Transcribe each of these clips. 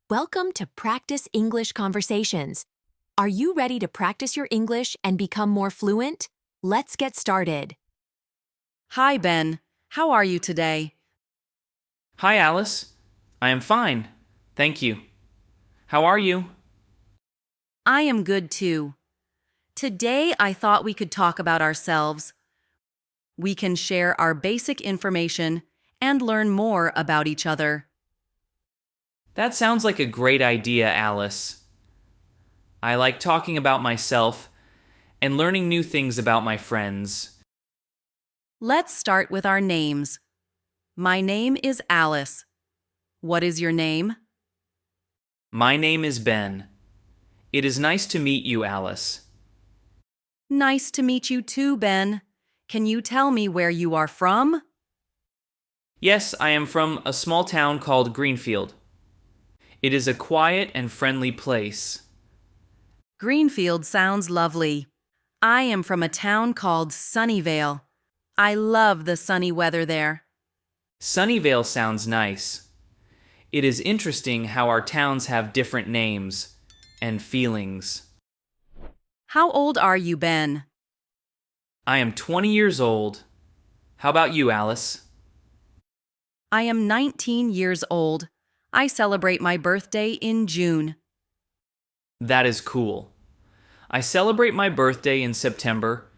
Welcome to Practice English Conversations. Are you ready to practice your English and become more fluent? Let's get started. Hi, Ben. How are you today? Hi, Alice. I am fine. Thank you. How are you? I am good too. Today, I thought we could talk about ourselves. We can share our basic information and learn more about each other. That sounds like a great idea, Alice. I like talking about myself and learning new things about my friends. Let's start with our names. My name is Alice. What is your name? My name is Ben. It is nice to meet you, Alice. Nice to meet you too, Ben. Can you tell me where you are from? Yes, I am from a small town called Greenfield. It is a quiet and friendly place. Greenfield sounds lovely. I am from a town called Sunnyvale. I love the sunny weather there. Sunnyvale sounds nice. It is interesting how our towns have different names and feelings. How old are you, Ben? I am 20 years old. How about you, Alice? I am 19 years old. I celebrate my birthday in June. That is cool. I celebrate my birthday in September.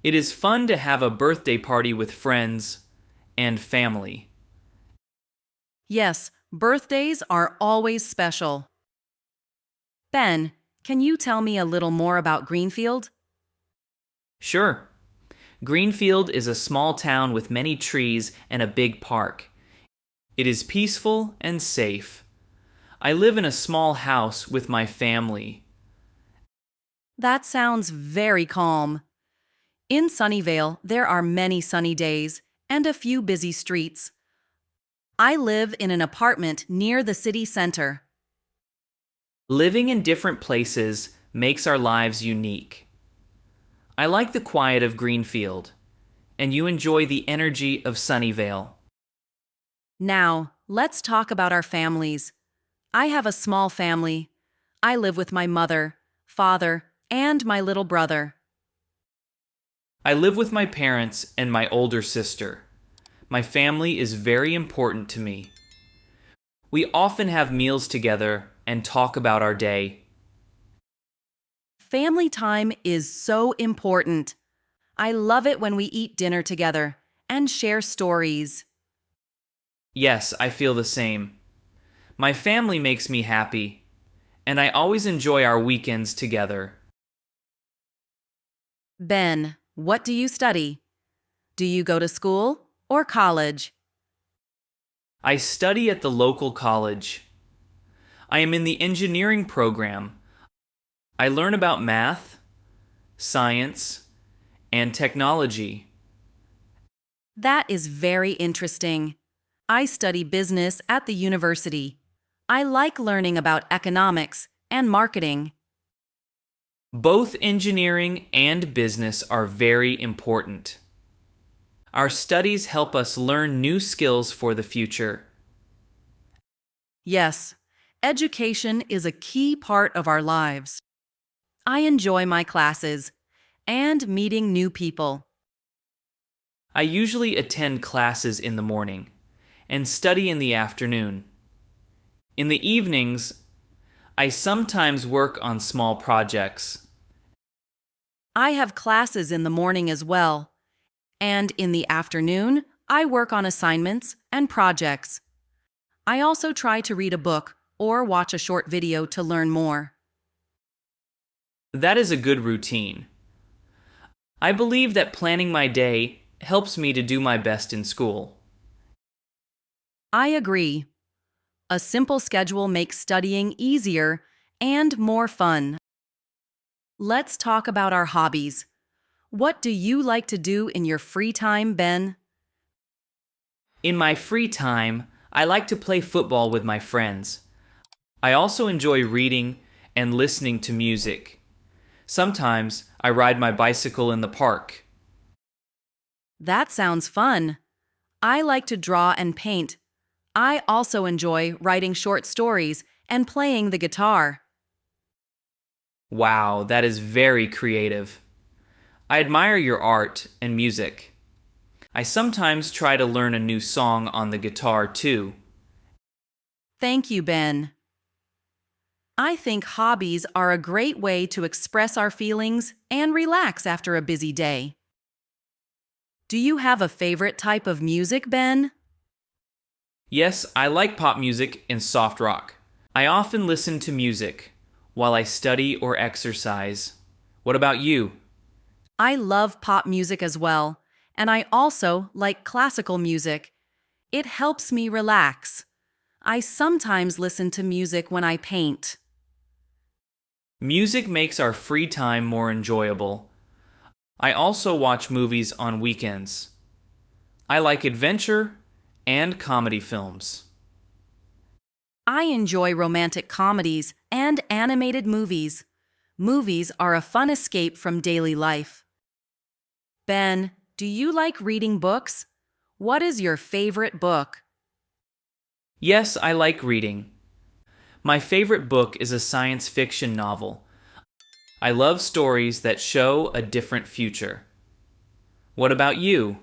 It is fun to have a birthday party with friends and family. Yes, birthdays are always special. Ben, can you tell me a little more about Greenfield? Sure. Greenfield is a small town with many trees and a big park. It is peaceful and safe. I live in a small house with my family. That sounds very calm. In Sunnyvale, there are many sunny days and a few busy streets. I live in an apartment near the city center. Living in different places makes our lives unique. I like the quiet of Greenfield, and you enjoy the energy of Sunnyvale. Now, let's talk about our families. I have a small family. I live with my mother, father, and my little brother. I live with my parents and my older sister. My family is very important to me. We often have meals together and talk about our day. Family time is so important. I love it when we eat dinner together and share stories. Yes, I feel the same. My family makes me happy, and I always enjoy our weekends together. Ben, what do you study? Do you go to school or college? I study at the local college. I am in the engineering program. I learn about math, science, and technology. That is very interesting. I study business at the university. I like learning about economics and marketing. Both engineering and business are very important. Our studies help us learn new skills for the future. Yes, education is a key part of our lives. I enjoy my classes and meeting new people. I usually attend classes in the morning and study in the afternoon. In the evenings, I sometimes work on small projects. I have classes in the morning as well, and in the afternoon, I work on assignments and projects. I also try to read a book or watch a short video to learn more. That is a good routine. I believe that planning my day helps me to do my best in school. I agree. A simple schedule makes studying easier and more fun. Let's talk about our hobbies. What do you like to do in your free time, Ben? In my free time, I like to play football with my friends. I also enjoy reading and listening to music. Sometimes I ride my bicycle in the park. That sounds fun. I like to draw and paint. I also enjoy writing short stories and playing the guitar. Wow, that is very creative. I admire your art and music. I sometimes try to learn a new song on the guitar too. Thank you, Ben. I think hobbies are a great way to express our feelings and relax after a busy day. Do you have a favorite type of music, Ben? Yes, I like pop music and soft rock. I often listen to music while I study or exercise. What about you? I love pop music as well, and I also like classical music. It helps me relax. I sometimes listen to music when I paint. Music makes our free time more enjoyable. I also watch movies on weekends. I like adventure and comedy films. I enjoy romantic comedies and animated movies. Movies are a fun escape from daily life. Ben, do you like reading books? What is your favorite book? Yes, I like reading. My favorite book is a science fiction novel. I love stories that show a different future. What about you?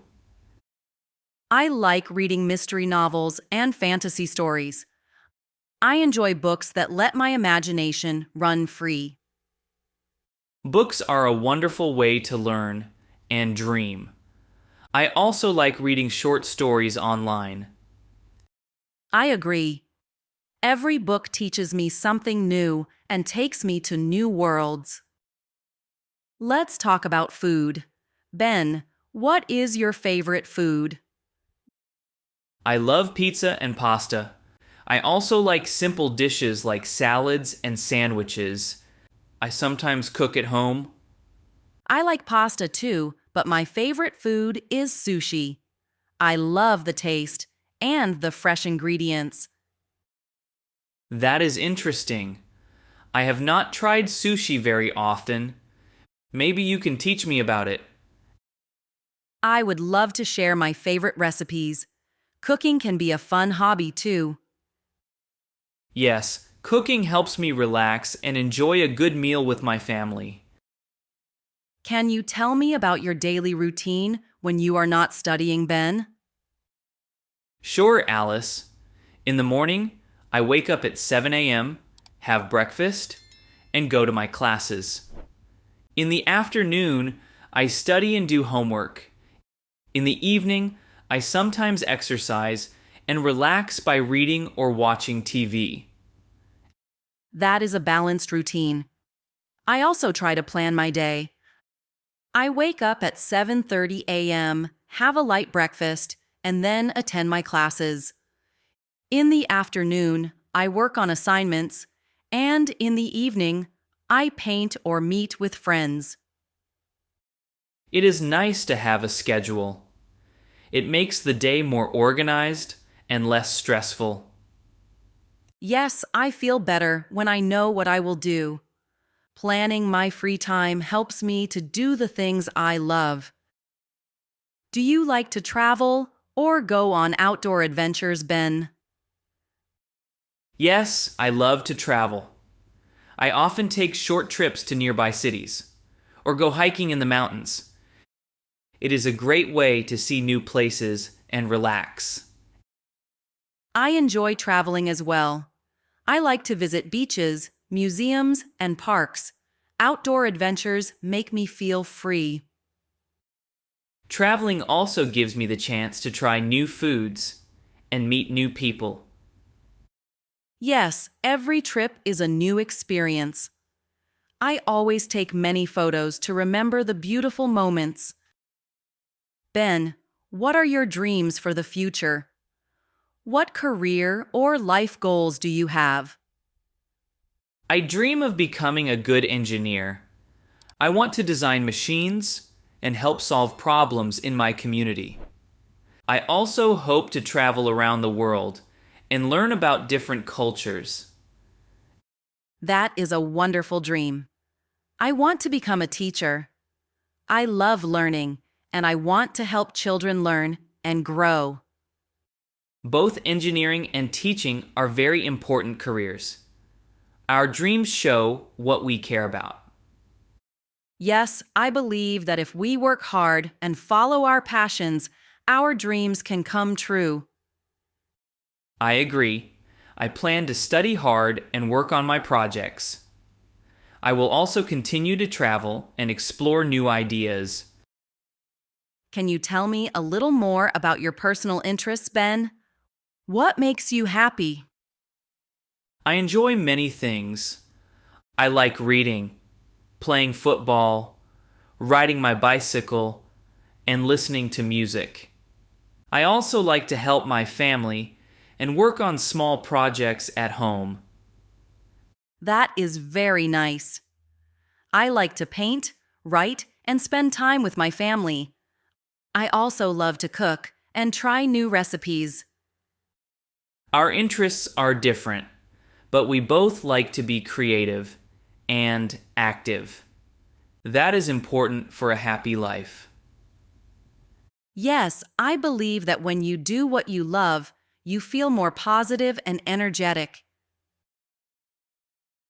I like reading mystery novels and fantasy stories. I enjoy books that let my imagination run free. Books are a wonderful way to learn and dream. I also like reading short stories online. I agree. Every book teaches me something new and takes me to new worlds. Let's talk about food. Ben, what is your favorite food? I love pizza and pasta. I also like simple dishes like salads and sandwiches. I sometimes cook at home. I like pasta too, but my favorite food is sushi. I love the taste and the fresh ingredients. That is interesting. I have not tried sushi very often. Maybe you can teach me about it. I would love to share my favorite recipes. Cooking can be a fun hobby too. Yes, cooking helps me relax and enjoy a good meal with my family. Can you tell me about your daily routine when you are not studying, Ben? Sure, Alice. In the morning, I wake up at 7 a.m., have breakfast, and go to my classes. In the afternoon, I study and do homework. In the evening, I sometimes exercise and relax by reading or watching TV. That is a balanced routine. I also try to plan my day. I wake up at 7:30 a.m., have a light breakfast, and then attend my classes. In the afternoon, I work on assignments, and in the evening, I paint or meet with friends. It is nice to have a schedule. It makes the day more organized and less stressful. Yes, I feel better when I know what I will do. Planning my free time helps me to do the things I love. Do you like to travel or go on outdoor adventures, Ben? Yes, I love to travel. I often take short trips to nearby cities or go hiking in the mountains. It is a great way to see new places and relax. I enjoy traveling as well. I like to visit beaches, museums, and parks. Outdoor adventures make me feel free. Traveling also gives me the chance to try new foods and meet new people. Yes, every trip is a new experience. I always take many photos to remember the beautiful moments. Ben, what are your dreams for the future? What career or life goals do you have? I dream of becoming a good engineer. I want to design machines and help solve problems in my community. I also hope to travel around the world and learn about different cultures. That is a wonderful dream. I want to become a teacher. I love learning, and I want to help children learn and grow. Both engineering and teaching are very important careers. Our dreams show what we care about. Yes, I believe that if we work hard and follow our passions, our dreams can come true. I agree. I plan to study hard and work on my projects. I will also continue to travel and explore new ideas. Can you tell me a little more about your personal interests, Ben? What makes you happy? I enjoy many things. I like reading, playing football, riding my bicycle, and listening to music. I also like to help my family and work on small projects at home. That is very nice. I like to paint, write, and spend time with my family. I also love to cook and try new recipes. Our interests are different, but we both like to be creative and active. That is important for a happy life. Yes, I believe that when you do what you love, you feel more positive and energetic.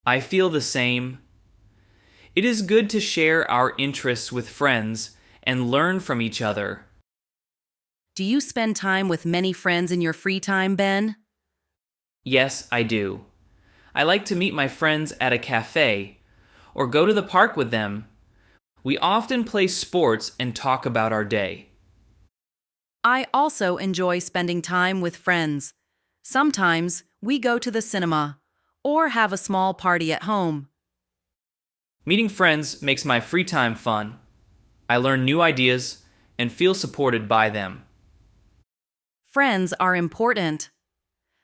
I feel the same. It is good to share our interests with friends and learn from each other. Do you spend time with many friends in your free time, Ben? Yes, I do. I like to meet my friends at a cafe or go to the park with them. We often play sports and talk about our day. I also enjoy spending time with friends. Sometimes we go to the cinema or have a small party at home. Meeting friends makes my free time fun. I learn new ideas and feel supported by them. Friends are important.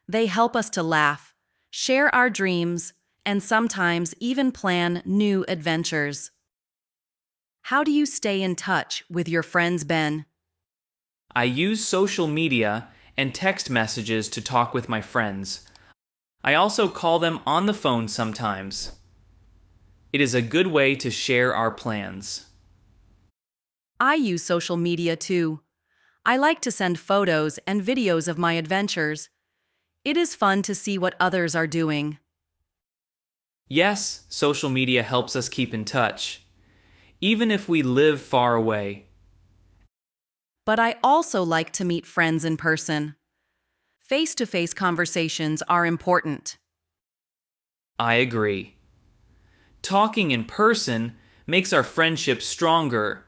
They help us to laugh, share our dreams, and sometimes even plan new adventures. How do you stay in touch with your friends, Ben? I use social media and text messages to talk with my friends. I also call them on the phone sometimes. It is a good way to share our plans. I use social media too. I like to send photos and videos of my adventures. It is fun to see what others are doing. Yes, social media helps us keep in touch, even if we live far away. But I also like to meet friends in person. Face-to-face conversations are important. I agree. Talking in person makes our friendship stronger.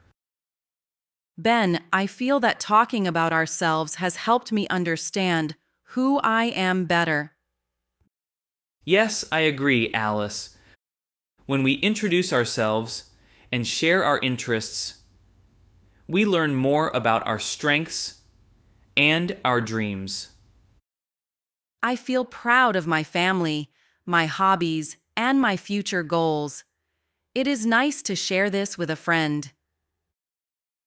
Ben, I feel that talking about ourselves has helped me understand who I am better. Yes, I agree, Alice. When we introduce ourselves and share our interests, we learn more about our strengths and our dreams. I feel proud of my family, my hobbies, and my future goals. It is nice to share this with a friend.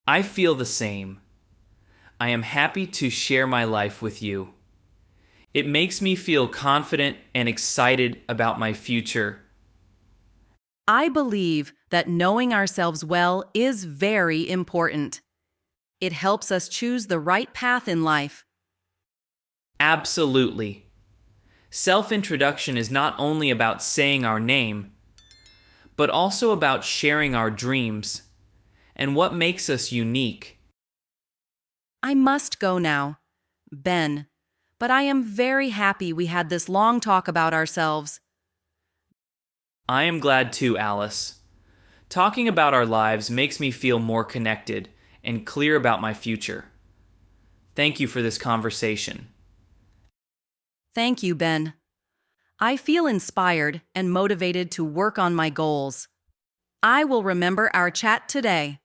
I feel the same. I am happy to share my life with you. It makes me feel confident and excited about my future. I believe that knowing ourselves well is very important. It helps us choose the right path in life. Absolutely. Self-introduction is not only about saying our name, but also about sharing our dreams and what makes us unique. I must go now, Ben, but I am very happy we had this long talk about ourselves. I am glad too, Alice. Talking about our lives makes me feel more connected and clear about my future. Thank you for this conversation. Thank you, Ben. I feel inspired and motivated to work on my goals. I will remember our chat today.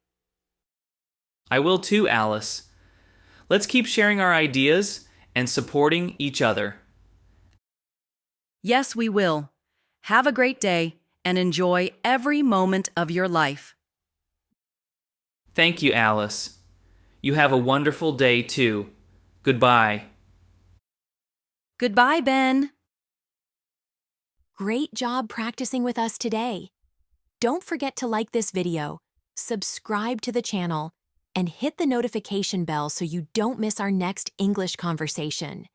I will too, Alice. Let's keep sharing our ideas and supporting each other. Yes, we will. Have a great day and enjoy every moment of your life. Thank you, Alice. You have a wonderful day too. Goodbye. Goodbye, Ben. Great job practicing with us today. Don't forget to like this video, subscribe to the channel, and hit the notification bell so you don't miss our next English conversation.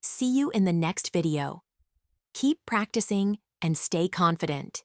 See you in the next video. Keep practicing and stay confident.